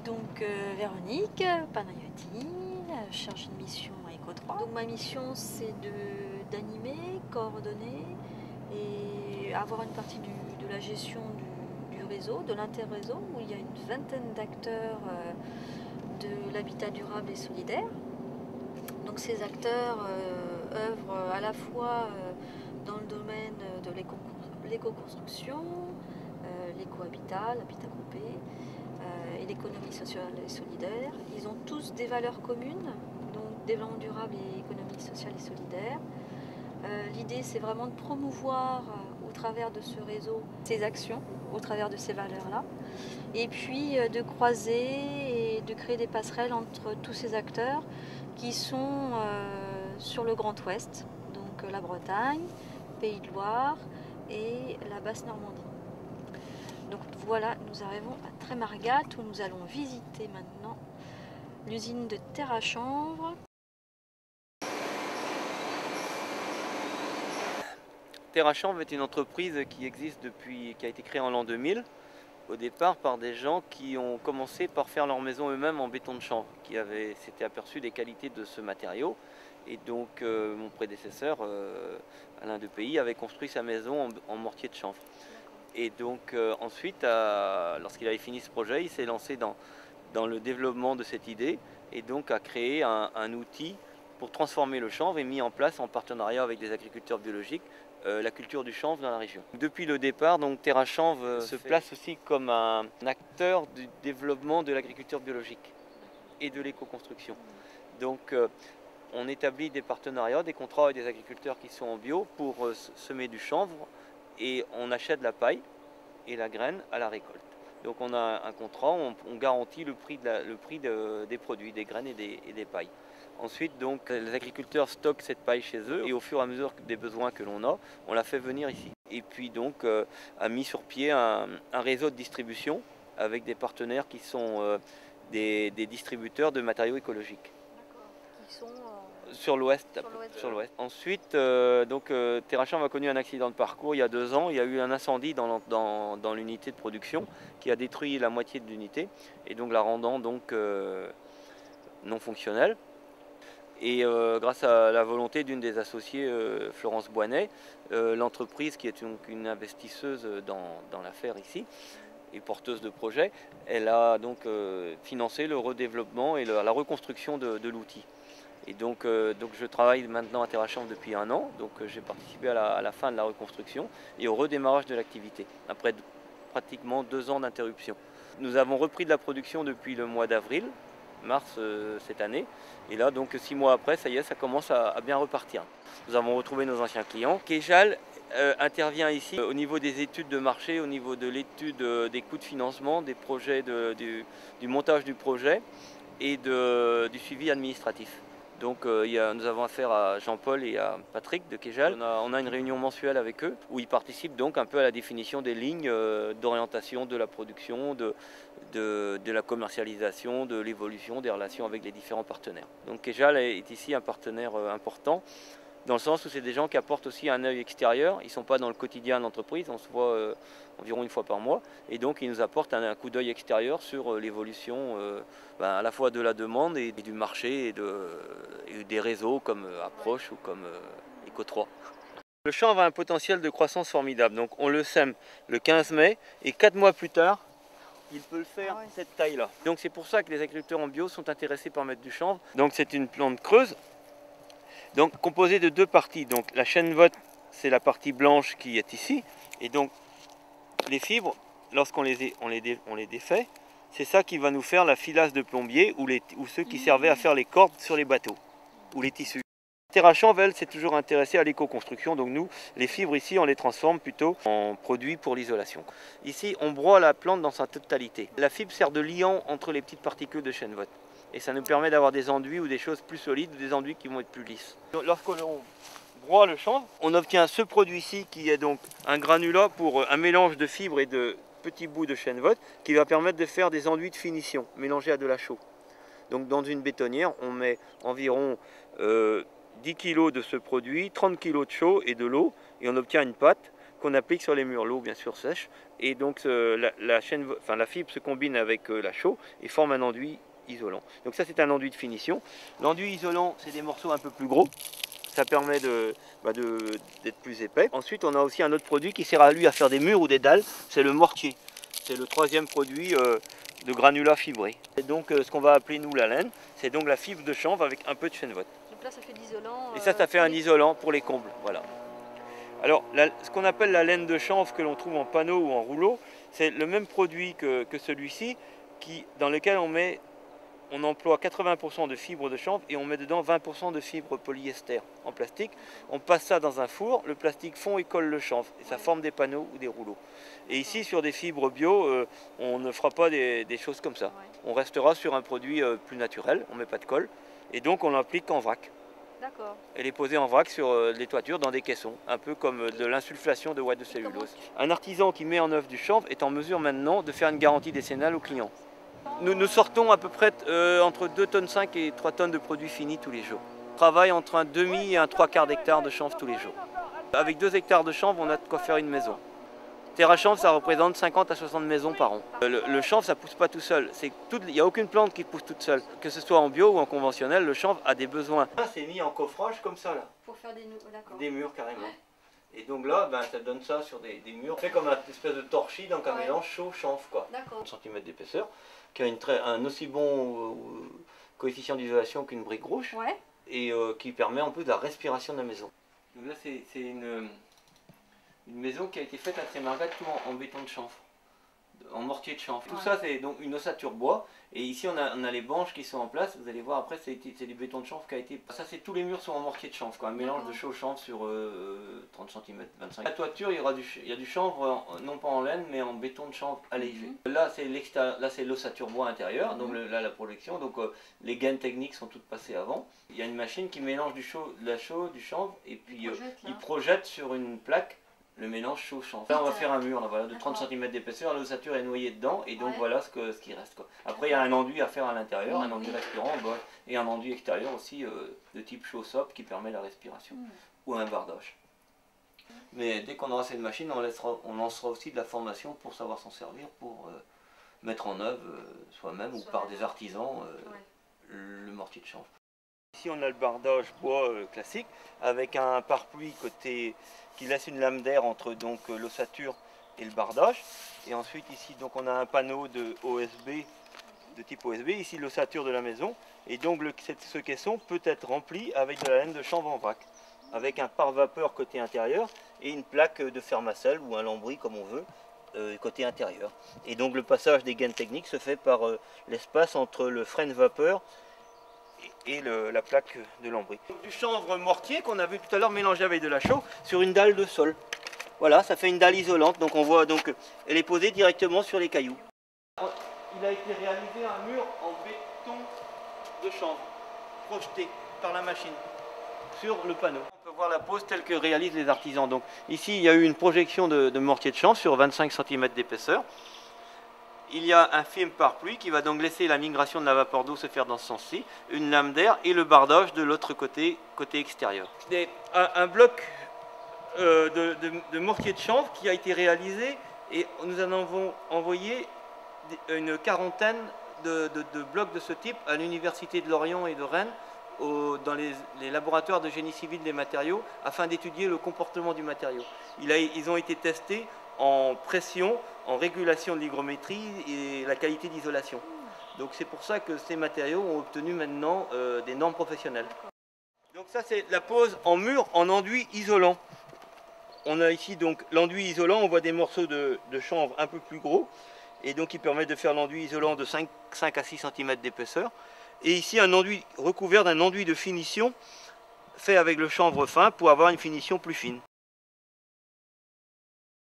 Donc Véronique Panayotti, chargée de mission à Eco3. Donc ma mission c'est d'animer, coordonner et avoir une partie de la gestion du réseau, de l'interréseau, où il y a une vingtaine d'acteurs de l'habitat durable et solidaire. Donc ces acteurs œuvrent à la fois dans le domaine de l'éco-construction, l'éco-habitat, l'habitat groupé, et l'économie sociale et solidaire. Ils ont tous des valeurs communes, donc développement durable et économie sociale et solidaire. L'idée c'est vraiment de promouvoir au travers de ce réseau ces actions, au travers de ces valeurs-là, et puis de croiser et de créer des passerelles entre tous ces acteurs qui sont sur le Grand Ouest, donc la Bretagne, Pays de Loire et la Basse-Normandie. Donc voilà, nous arrivons à Trémargat où nous allons visiter maintenant l'usine de terre à chanvre. Terre à chanvre est une entreprise qui existe qui a été créée en l'an 2000, au départ par des gens qui ont commencé par faire leur maison eux-mêmes en béton de chanvre, qui s'étaient aperçus des qualités de ce matériau. Et donc mon prédécesseur, Alain Depayi, avait construit sa maison en mortier de chanvre. Et donc ensuite, lorsqu'il avait fini ce projet, il s'est lancé dans le développement de cette idée et donc a créé un outil pour transformer le chanvre et mis en place en partenariat avec des agriculteurs biologiques la culture du chanvre dans la région. Depuis le départ, donc Terre à chanvre se place aussi comme un acteur du développement de l'agriculture biologique et de l'éco-construction. Donc on établit des partenariats, des contrats avec des agriculteurs qui sont en bio pour semer du chanvre et on achète la paille et la graine à la récolte. Donc on a un contrat, on garantit le prix des produits, des graines et des pailles. Ensuite, donc, les agriculteurs stockent cette paille chez eux et au fur et à mesure des besoins que l'on a, on la fait venir ici. Et puis donc a mis sur pied un réseau de distribution avec des partenaires qui sont des distributeurs de matériaux écologiques. Qui sont sur l'ouest. Ensuite, Terre à chanvre a connu un accident de parcours il y a 2 ans. Il y a eu un incendie dans l'unité de production qui a détruit la moitié de l'unité et donc la rendant donc non fonctionnelle. Et grâce à la volonté d'une des associées, Florence Boinet, l'entreprise qui est une investisseuse dans l'affaire ici et porteuse de projet, elle a donc financé le redéveloppement et la reconstruction de l'outil. Et donc je travaille maintenant à Terre à chanvre depuis 1 an, donc j'ai participé à la fin de la reconstruction et au redémarrage de l'activité, après pratiquement 2 ans d'interruption. Nous avons repris de la production depuis le mois d'avril, mars cette année, et là donc 6 mois après, ça y est, ça commence à bien repartir. Nous avons retrouvé nos anciens clients. Kejal intervient ici au niveau des études de marché, au niveau de l'étude des coûts de financement, des projets, du montage du projet et du suivi administratif. Donc nous avons affaire à Jean-Paul et à Patrick de Kejal. On a une réunion mensuelle avec eux où ils participent donc un peu à la définition des lignes d'orientation de la production, de la commercialisation, de l'évolution des relations avec les différents partenaires. Donc Kejal est ici un partenaire important, dans le sens où c'est des gens qui apportent aussi un œil extérieur. Ils ne sont pas dans le quotidien de l'entreprise, on se voit environ 1 fois par mois, et donc ils nous apportent un coup d'œil extérieur sur l'évolution à la fois de la demande et du marché et des réseaux comme Approche ou comme Eco3. Le chanvre a un potentiel de croissance formidable, donc on le sème le 15 mai et 4 mois plus tard, il peut le faire cette taille-là. Donc c'est pour ça que les agriculteurs en bio sont intéressés par mettre du chanvre. Donc c'est une plante creuse, donc composée de 2 parties. Donc la chènevotte, c'est la partie blanche qui est ici, et donc les fibres, lorsqu'on les défait, c'est ça qui va nous faire la filasse de plombier ou ceux qui servaient à faire les cordes sur les bateaux, ou les tissus. Terre à chanvre, elle, s'est toujours intéressée à l'éco-construction, donc nous, les fibres ici, on les transforme plutôt en produits pour l'isolation. Ici, on broie la plante dans sa totalité. La fibre sert de liant entre les petites particules de chènevotte. Et ça nous permet d'avoir des enduits ou des choses plus solides, ou des enduits qui vont être plus lisses. Lorsque l'on broie le chanvre, on obtient ce produit ici qui est donc un granulat pour un mélange de fibres et de petits bouts de chènevotte qui va permettre de faire des enduits de finition mélangés à de la chaux. Donc dans une bétonnière, on met environ 10 kg de ce produit, 30 kg de chaux et de l'eau, et on obtient une pâte qu'on applique sur les murs. L'eau bien sûr sèche et donc la fibre se combine avec la chaux et forme un enduit isolant. Donc ça c'est un enduit de finition. L'enduit isolant c'est des morceaux un peu plus gros. Ça permet d'être plus épais. Ensuite on a aussi un autre produit qui sert à lui à faire des murs ou des dalles, c'est le mortier. C'est le troisième produit de granulat fibré. Et donc ce qu'on va appeler nous la laine, c'est donc la fibre de chanvre avec un peu de chêne-vote. Donc là ça fait l'isolant. Et ça fait un isolant pour les combles. Voilà. Alors ce qu'on appelle la laine de chanvre que l'on trouve en panneau ou en rouleau, c'est le même produit que celui-ci dans lequel on emploie 80% de fibres de chanvre et on met dedans 20% de fibres polyester en plastique. On passe ça dans un four, le plastique fond et colle le chanvre et ça forme des panneaux ou des rouleaux. Et ici sur des fibres bio, on ne fera pas des choses comme ça. On restera sur un produit plus naturel, on ne met pas de colle et donc on l'applique en vrac. D'accord. Elle est posée en vrac sur les toitures dans des caissons, un peu comme de l'insulfation de ouate de cellulose. Un artisan qui met en œuvre du chanvre est en mesure maintenant de faire une garantie décennale aux clients. Nous sortons à peu près entre 2,5 tonnes et 3 tonnes de produits finis tous les jours. On travaille entre un demi et un 3/4 d'hectare de chanvre tous les jours. Avec 2 hectares de chanvre, on a de quoi faire une maison. Terra chanvre, ça représente 50 à 60 maisons par an. Le chanvre, ça ne pousse pas tout seul. Il n'y a aucune plante qui pousse toute seule. Que ce soit en bio ou en conventionnel, le chanvre a des besoins. C'est mis en coffrage comme ça là. Pour faire des murs carrément. Et donc là, ça donne ça sur des murs. C'est comme une espèce de torchis, donc un mélange chaud-chanvre, quoi. 30 cm d'épaisseur, qui a un aussi bon coefficient d'isolation qu'une brique rouge, et qui permet un peu de la respiration de la maison. Donc là, c'est une maison qui a été faite à Trémargat tout en béton de chanvre, en mortier de chanvre. Tout ça, c'est donc une ossature bois. Et ici, on a les banches qui sont en place. Vous allez voir, après, c'est du béton de chanvre qui a été... Ça, tous les murs sont en mortier de chanvre, quoi. Un mélange de chaux chanvre sur 30 cm, 25 cm. La toiture, il y a du chanvre, non pas en laine, mais en béton de chanvre allégé. Là, c'est l'ossature bois intérieure, donc là, la projection. Donc, les gaines techniques sont toutes passées avant. Il y a une machine qui mélange de la chaux, du chanvre, et puis il projette sur une plaque le mélange chaud-chanvre. Là, on va faire un mur là, de 30 cm d'épaisseur, l'ossature est noyée dedans, et donc voilà ce qui reste, quoi. Après, il y a un enduit à faire à l'intérieur, un enduit respirant, et un enduit extérieur aussi, de type chaud-sope, qui permet la respiration, ou un bardage. Mais dès qu'on aura cette machine, on lancera aussi de la formation pour savoir s'en servir, pour mettre en œuvre soi-même ou par des artisans le mortier de chanvre. Ici, on a le bardage bois classique, avec un pare-pluie qui laisse une lame d'air entre l'ossature et le bardage. Et ensuite ici donc on a un panneau de type OSB, ici l'ossature de la maison. Et donc ce caisson peut être rempli avec de la laine de chanvre en vrac, avec un pare-vapeur côté intérieur et une plaque de Fermacell ou un lambris comme on veut côté intérieur. Et donc le passage des gaines techniques se fait par l'espace entre le frein vapeur et la plaque de lambris. Du chanvre mortier qu'on a vu tout à l'heure mélangé avec de la chaux sur une dalle de sol. Voilà, ça fait une dalle isolante, donc on voit elle est posée directement sur les cailloux. Il a été réalisé un mur en béton de chanvre, projeté par la machine sur le panneau. On peut voir la pose telle que réalisent les artisans. Donc ici il y a eu une projection de mortier de chanvre sur 25 cm d'épaisseur. Il y a un film pare-pluie qui va donc laisser la migration de la vapeur d'eau se faire dans ce sens-ci, une lame d'air et le bardage de l'autre côté extérieur. Un bloc de mortier de chanvre qui a été réalisé et nous en avons envoyé une quarantaine de blocs de ce type à l'université de Lorient et de Rennes, dans les laboratoires de génie civil des matériaux, afin d'étudier le comportement du matériau. Ils ont été testés en pression, en régulation de l'hygrométrie et la qualité d'isolation. Donc c'est pour ça que ces matériaux ont obtenu maintenant des normes professionnelles. Donc ça c'est la pose en mur en enduit isolant. On a ici donc l'enduit isolant, on voit des morceaux de chanvre un peu plus gros, et donc qui permet de faire l'enduit isolant de 5 à 6 cm d'épaisseur. Et ici un enduit recouvert d'un enduit de finition fait avec le chanvre fin pour avoir une finition plus fine.